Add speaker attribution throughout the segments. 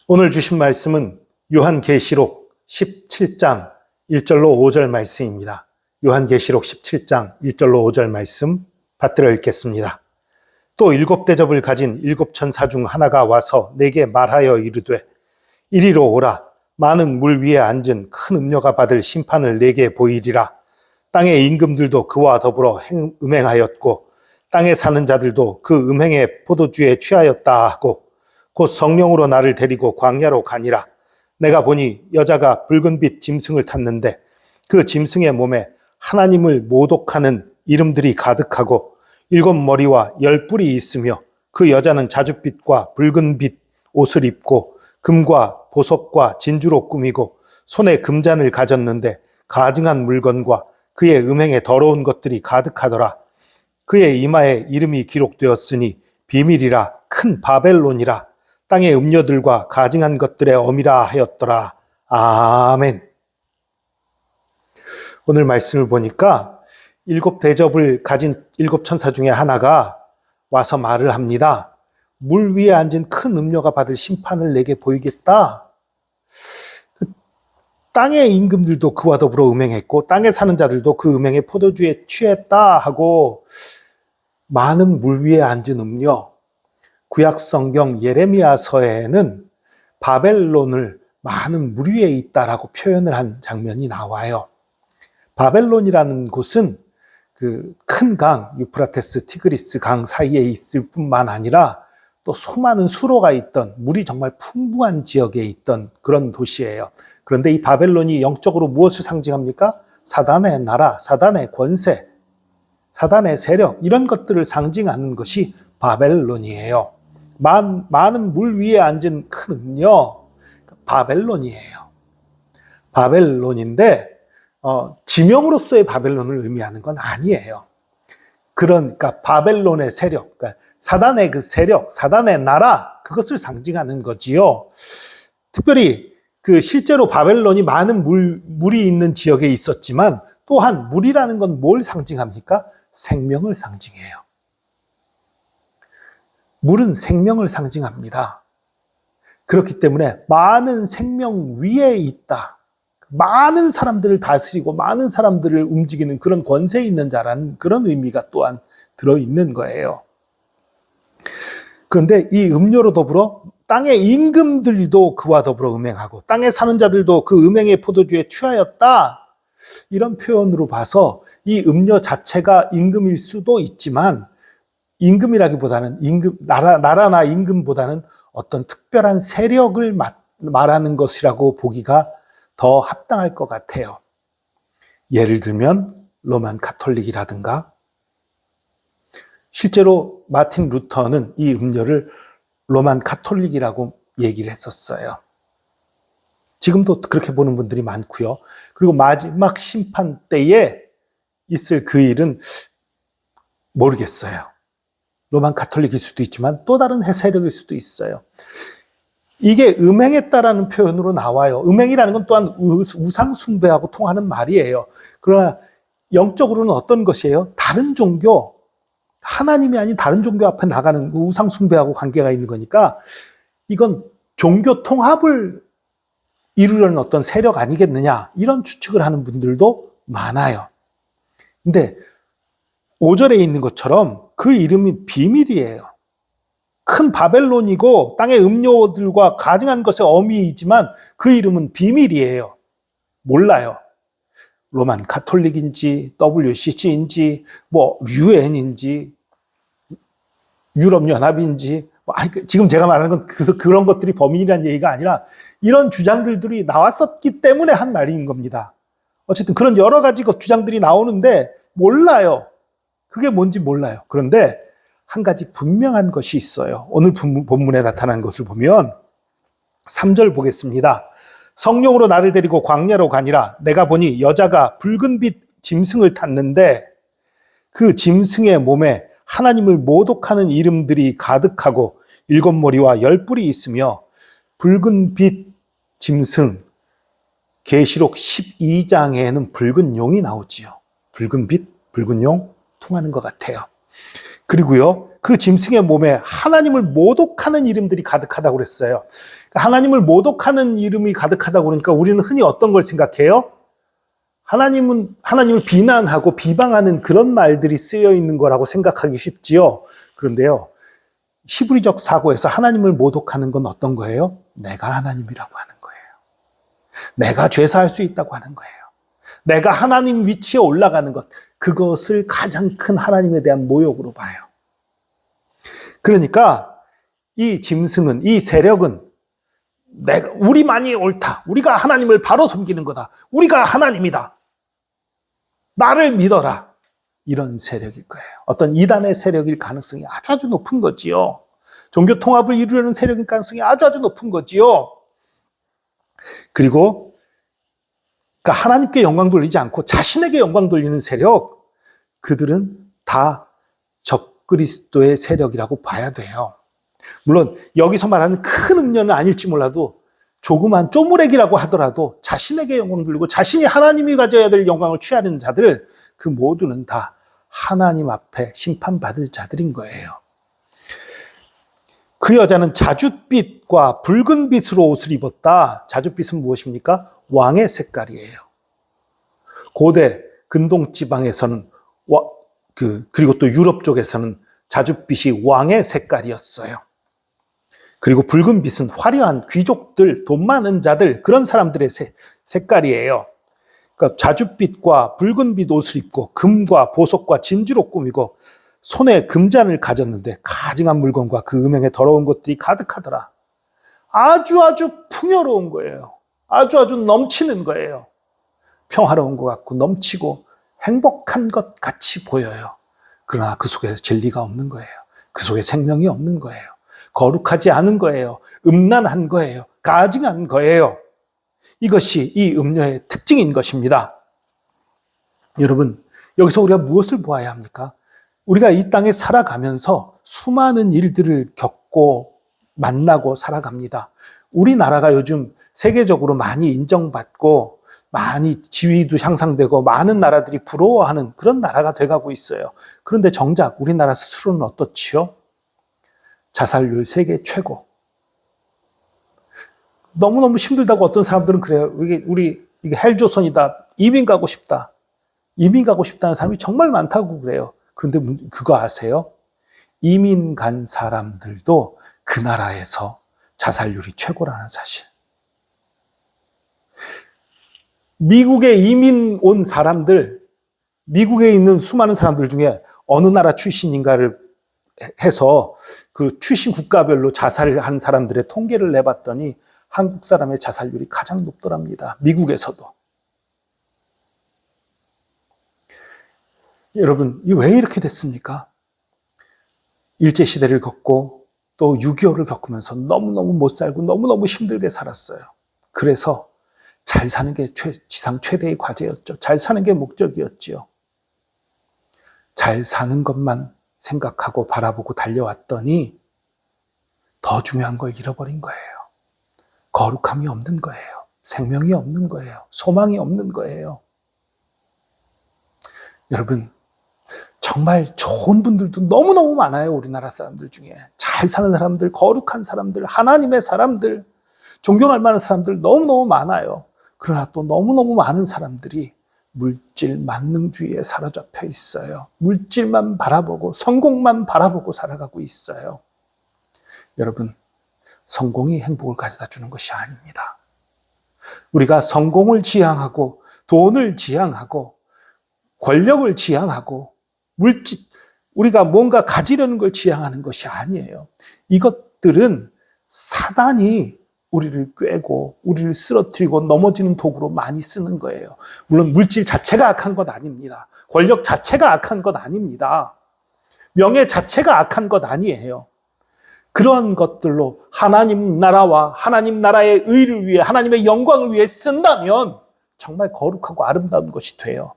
Speaker 1: 오늘 주신 말씀은 요한계시록 17장 1절로 5절 말씀입니다. 요한계시록 17장 1절로 5절 말씀 받들어 읽겠습니다. 또 일곱 대접을 가진 일곱 천사 중 하나가 와서 내게 말하여 이르되 이리로 오라. 많은 물 위에 앉은 큰 음녀가 받을 심판을 내게 보이리라. 땅의 임금들도 그와 더불어 음행하였고 땅에 사는 자들도 그 음행의 포도주에 취하였다 하고 곧 성령으로 나를 데리고 광야로 가니라. 내가 보니 여자가 붉은 빛 짐승을 탔는데 그 짐승의 몸에 하나님을 모독하는 이름들이 가득하고 7머리와 10뿔이 있으며 그 여자는 자줏빛과 붉은 빛 옷을 입고 금과 보석과 진주로 꾸미고 손에 금잔을 가졌는데 가증한 물건과 그의 음행에 더러운 것들이 가득하더라. 그의 이마에 이름이 기록되었으니 비밀이라 큰 바벨론이라 땅의 음녀들과 가증한 것들의 어미라 하였더라. 아멘. 오늘 말씀을 보니까 일곱 대접을 가진 일곱 천사 중에 하나가 와서 말을 합니다. 물 위에 앉은 큰 음녀가 받을 심판을 내게 보이겠다. 땅의 임금들도 그와 더불어 음행했고 땅에 사는 자들도 그 음행의 포도주에 취했다 하고 많은 물 위에 앉은 음녀. 구약성경 예레미야서에는 바벨론을 많은 물 위에 있다라고 표현을 한 장면이 나와요. 바벨론이라는 곳은 그 큰 강, 유프라테스, 티그리스 강 사이에 있을 뿐만 아니라 또 수많은 수로가 있던 물이 정말 풍부한 지역에 있던 그런 도시예요. 그런데 이 바벨론이 영적으로 무엇을 상징합니까? 사단의 나라, 사단의 권세, 사단의 세력 이런 것들을 상징하는 것이 바벨론이에요. 많은 물 위에 앉은 큰 음녀, 바벨론이에요. 바벨론인데 지명으로서의 바벨론을 의미하는 건 아니에요. 그러니까 바벨론의 세력, 그러니까 사단의 그 세력, 사단의 나라 그것을 상징하는 거지요. 특별히 그 실제로 바벨론이 많은 물이 있는 지역에 있었지만 또한 물이라는 건 뭘 상징합니까? 생명을 상징해요. 물은 생명을 상징합니다. 그렇기 때문에 많은 생명 위에 있다. 많은 사람들을 다스리고 많은 사람들을 움직이는 그런 권세 있는 자라는 그런 의미가 또한 들어있는 거예요. 그런데 이 음녀로 더불어 땅의 임금들도 그와 더불어 음행하고 땅에 사는 자들도 그 음행의 포도주에 취하였다. 이런 표현으로 봐서 이 음녀 자체가 임금일 수도 있지만 임금이라기보다는 나라나 임금보다는 어떤 특별한 세력을 말하는 것이라고 보기가 더 합당할 것 같아요. 예를 들면 로만 가톨릭이라든가 실제로 마틴 루터는 이 음녀를 로만 가톨릭이라고 얘기를 했었어요. 지금도 그렇게 보는 분들이 많고요. 그리고 마지막 심판 때에 있을 그 일은 모르겠어요. 로만 가톨릭일 수도 있지만 또 다른 세력일 수도 있어요. 이게 음행했다라는 표현으로 나와요. 음행이라는 건 또한 우상 숭배하고 통하는 말이에요. 그러나 영적으로는 어떤 것이에요? 다른 종교, 하나님이 아닌 다른 종교 앞에 나가는 우상 숭배하고 관계가 있는 거니까 이건 종교 통합을 이루려는 어떤 세력 아니겠느냐 이런 추측을 하는 분들도 많아요. 근데 5절에 있는 것처럼 그 이름이 비밀이에요. 큰 바벨론이고 땅의 음료들과 가증한 것의 어미이지만 그 이름은 비밀이에요. 몰라요. 로만 가톨릭인지 WCC인지 UN인지 유럽연합인지 지금 제가 말하는 건 그런 것들이 범인이라는 얘기가 아니라 이런 주장들이 나왔었기 때문에 한 말인 겁니다. 어쨌든 그런 여러 가지 주장들이 나오는데 몰라요. 그게 뭔지 몰라요. 그런데 한 가지 분명한 것이 있어요. 오늘 본문에 나타난 것을 보면 3절 보겠습니다. 성령으로 나를 데리고 광야로 가니라. 내가 보니 여자가 붉은 빛 짐승을 탔는데 그 짐승의 몸에 하나님을 모독하는 이름들이 가득하고 7머리와 10뿔이 있으며 붉은 빛 짐승 계시록 12장에는 붉은 용이 나오지요. 붉은 빛, 붉은 용 통하는 것 같아요. 그리고요, 그 짐승의 몸에 하나님을 모독하는 이름들이 가득하다고 그랬어요. 하나님을 모독하는 이름이 가득하다고 그러니까 우리는 흔히 어떤 걸 생각해요? 하나님을 비난하고 비방하는 그런 말들이 쓰여 있는 거라고 생각하기 쉽지요. 그런데요, 히브리적 사고에서 하나님을 모독하는 건 어떤 거예요? 내가 하나님이라고 하는 거예요. 내가 죄사할 수 있다고 하는 거예요. 내가 하나님 위치에 올라가는 것, 그것을 가장 큰 하나님에 대한 모욕으로 봐요. 그러니까 이 짐승은, 이 세력은 우리만이 옳다. 우리가 하나님을 바로 섬기는 거다. 우리가 하나님이다. 나를 믿어라. 이런 세력일 거예요. 어떤 이단의 세력일 가능성이 아주 높은 거지요. 종교 통합을 이루려는 세력일 가능성이 아주 높은 거지요. 그리고 그러니까 하나님께 영광 돌리지 않고 자신에게 영광 돌리는 세력, 그들은 다 적그리스도의 세력이라고 봐야 돼요. 물론 여기서 말하는 큰 음료는 아닐지 몰라도 조그만 쪼무레기라고 하더라도 자신에게 영광 돌리고 자신이 하나님이 가져야 될 영광을 취하는 자들, 그 모두는 다 하나님 앞에 심판받을 자들인 거예요. 그 여자는 자줏빛과 붉은 빛으로 옷을 입었다. 자줏빛은 무엇입니까? 왕의 색깔이에요. 고대 근동 지방에서는 그리고 또 유럽 쪽에서는 자줏빛이 왕의 색깔이었어요. 그리고 붉은 빛은 화려한 귀족들, 돈 많은 자들, 그런 사람들의 색깔이에요. 그러니까 자줏빛과 붉은 빛 옷을 입고 금과 보석과 진주로 꾸미고 손에 금잔을 가졌는데 가증한 물건과 그 음행에 더러운 것들이 가득하더라. 아주 풍요로운 거예요. 아주 넘치는 거예요. 평화로운 것 같고 넘치고 행복한 것 같이 보여요. 그러나 그 속에 진리가 없는 거예요. 그 속에 생명이 없는 거예요. 거룩하지 않은 거예요. 음란한 거예요. 가증한 거예요. 이것이 이 음녀의 특징인 것입니다. 여러분, 여기서 우리가 무엇을 보아야 합니까? 우리가 이 땅에 살아가면서 수많은 일들을 겪고 만나고 살아갑니다. 우리나라가 요즘 세계적으로 많이 인정받고 많이 지위도 향상되고 많은 나라들이 부러워하는 그런 나라가 돼가고 있어요. 그런데 정작 우리나라 스스로는 어떻지요? 자살률 세계 최고. 너무너무 힘들다고 어떤 사람들은 그래요. 이게 헬조선이다. 이민 가고 싶다. 이민 가고 싶다는 사람이 정말 많다고 그래요. 그런데 그거 아세요? 이민 간 사람들도 그 나라에서 자살률이 최고라는 사실. 미국에 이민 온 사람들, 미국에 있는 수많은 사람들 중에 어느 나라 출신인가를 해서 그 출신 국가별로 자살을 한 사람들의 통계를 내봤더니 한국 사람의 자살률이 가장 높더랍니다. 미국에서도. 여러분, 이 왜 이렇게 됐습니까? 일제시대를 겪고 또 6.25를 겪으면서 너무너무 못 살고 너무너무 힘들게 살았어요. 그래서 잘 사는 게 지상 최대의 과제였죠. 잘 사는 게 목적이었지요. 잘 사는 것만 생각하고 바라보고 달려왔더니 더 중요한 걸 잃어버린 거예요. 거룩함이 없는 거예요. 생명이 없는 거예요. 소망이 없는 거예요. 여러분, 정말 좋은 분들도 너무너무 많아요. 우리나라 사람들 중에. 잘 사는 사람들, 거룩한 사람들, 하나님의 사람들, 존경할 만한 사람들 너무너무 많아요. 그러나 또 너무너무 많은 사람들이 물질 만능주의에 사로잡혀 있어요. 물질만 바라보고 성공만 바라보고 살아가고 있어요. 여러분, 성공이 행복을 가져다 주는 것이 아닙니다. 우리가 성공을 지향하고 돈을 지향하고 권력을 지향하고 우리가 뭔가 가지려는 걸 지향하는 것이 아니에요. 이것들은 사단이 우리를 꿰고 우리를 쓰러뜨리고 넘어지는 도구로 많이 쓰는 거예요. 물론 물질 자체가 악한 것 아닙니다. 권력 자체가 악한 것 아닙니다. 명예 자체가 악한 것 아니에요. 그런 것들로 하나님 나라와 하나님 나라의 의를 위해 하나님의 영광을 위해 쓴다면 정말 거룩하고 아름다운 것이 돼요.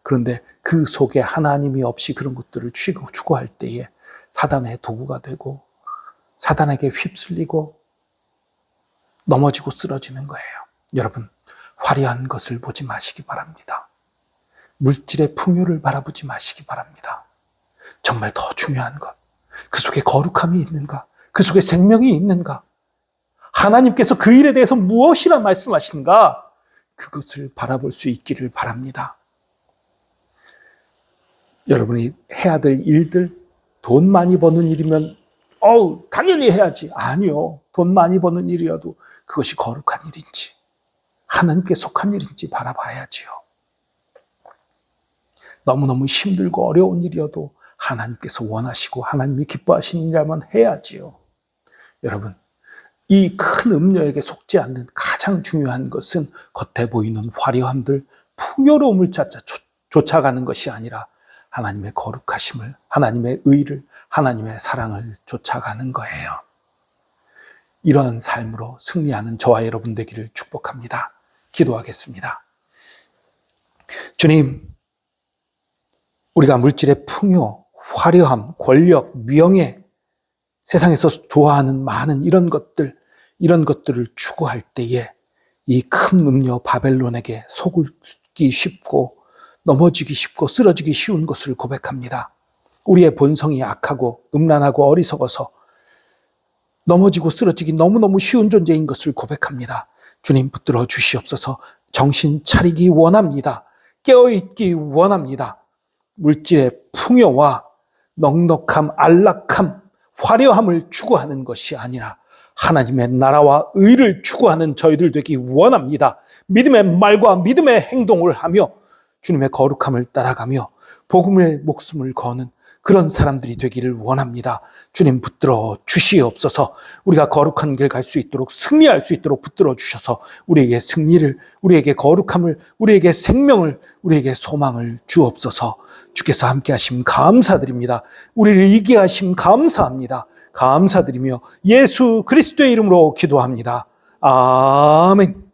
Speaker 1: 그런데 그 속에 하나님이 없이 그런 것들을 추구할 때에 사단의 도구가 되고 사단에게 휩쓸리고 넘어지고 쓰러지는 거예요. 여러분, 화려한 것을 보지 마시기 바랍니다. 물질의 풍요를 바라보지 마시기 바랍니다. 정말 더 중요한 것, 그 속에 거룩함이 있는가? 그 속에 생명이 있는가? 하나님께서 그 일에 대해서 무엇이라 말씀하시는가? 그것을 바라볼 수 있기를 바랍니다. 여러분이 해야 될 일들, 돈 많이 버는 일이면 당연히 해야지. 아니요. 돈 많이 버는 일이라도 그것이 거룩한 일인지, 하나님께 속한 일인지 바라봐야지요. 너무너무 힘들고 어려운 일이어도 하나님께서 원하시고 하나님이 기뻐하시는 일이라면 해야지요. 여러분, 이 큰 음료에게 속지 않는 가장 중요한 것은 겉에 보이는 화려함들, 풍요로움을 쫓아가는 것이 아니라 하나님의 거룩하심을, 하나님의 의를, 하나님의 사랑을 쫓아가는 거예요. 이러한 삶으로 승리하는 저와 여러분 되기를 축복합니다. 기도하겠습니다. 주님, 우리가 물질의 풍요, 화려함, 권력, 명예, 세상에서 좋아하는 많은 이런 것들을 추구할 때에 이 큰 음료 바벨론에게 속기 쉽고 넘어지기 쉽고 쓰러지기 쉬운 것을 고백합니다. 우리의 본성이 악하고 음란하고 어리석어서 넘어지고 쓰러지기 너무너무 쉬운 존재인 것을 고백합니다. 주님 붙들어 주시옵소서. 정신 차리기 원합니다. 깨어있기 원합니다. 물질의 풍요와 넉넉함, 안락함, 화려함을 추구하는 것이 아니라 하나님의 나라와 의를 추구하는 저희들 되기 원합니다. 믿음의 말과 믿음의 행동을 하며 주님의 거룩함을 따라가며 복음의 목숨을 거는 그런 사람들이 되기를 원합니다. 주님 붙들어 주시옵소서. 우리가 거룩한 길 갈 수 있도록, 승리할 수 있도록 붙들어 주셔서 우리에게 승리를, 우리에게 거룩함을, 우리에게 생명을, 우리에게 소망을 주옵소서. 주께서 함께 하심 감사드립니다. 우리를 이기게 하심 감사합니다. 감사드리며 예수 그리스도의 이름으로 기도합니다. 아멘.